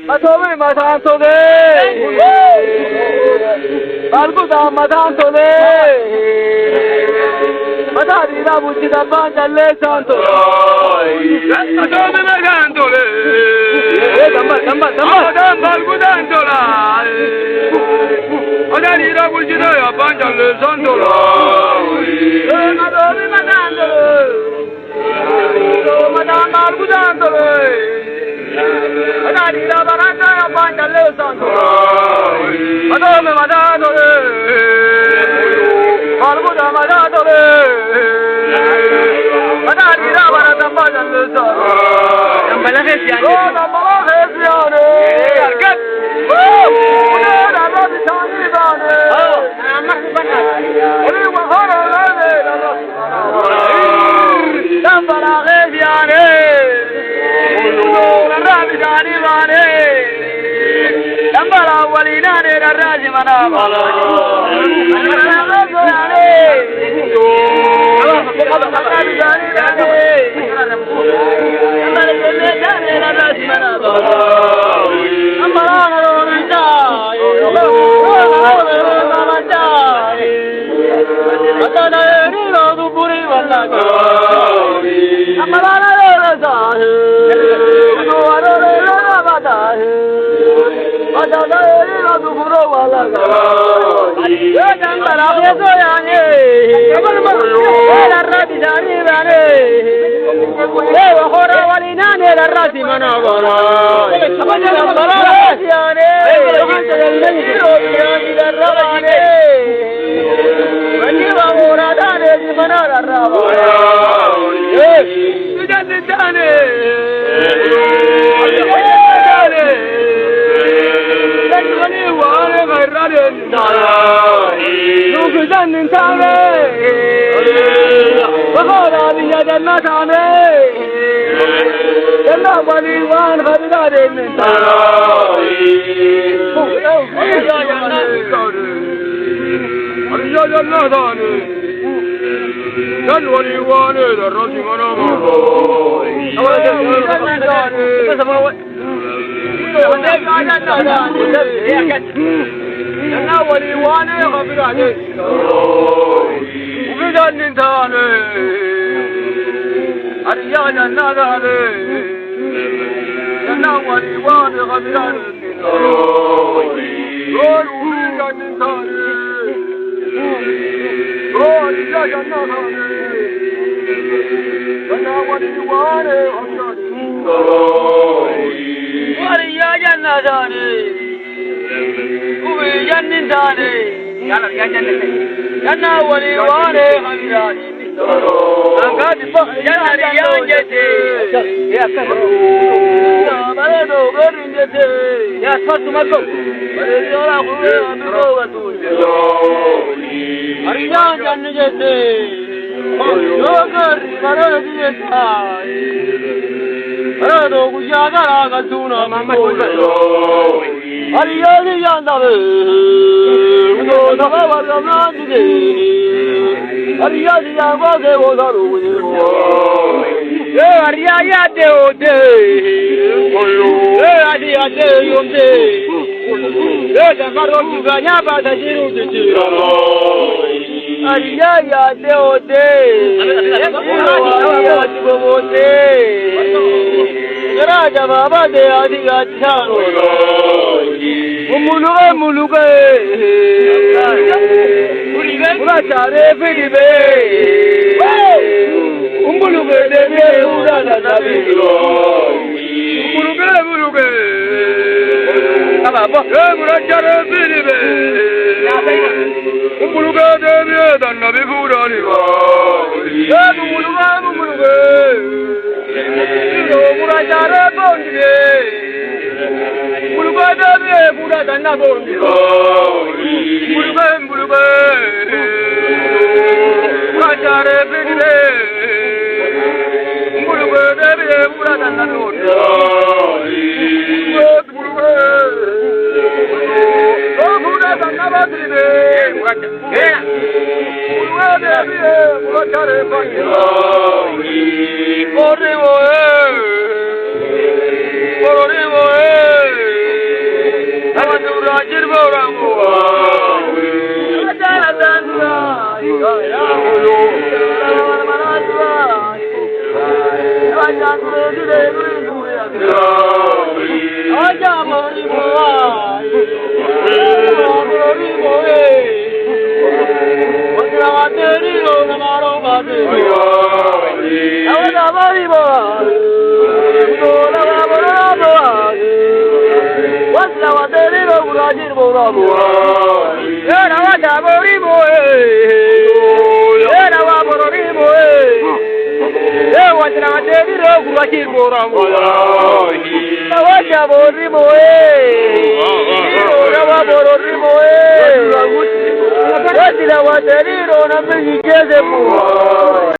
Atome matantoge, Balbuda matantoge, Matari da buci da banda le santo. Atome matantoge, Balbudantola, Matari da buci da banda le santo. Atome matantoge, Madame Balbudantola. Madani la baranda ya banda le santo. Madame madano le. Balbuda madano le. Madani la baranda banda le santo. Nambala hesiane. Oh nambala hesiane. Arkat. Oh. Una la bisani bane. Oh. Amak bana. Oli wa hara le la. Nambala hesiane. Rabidani mane, Dambara walina ne raji mana bala.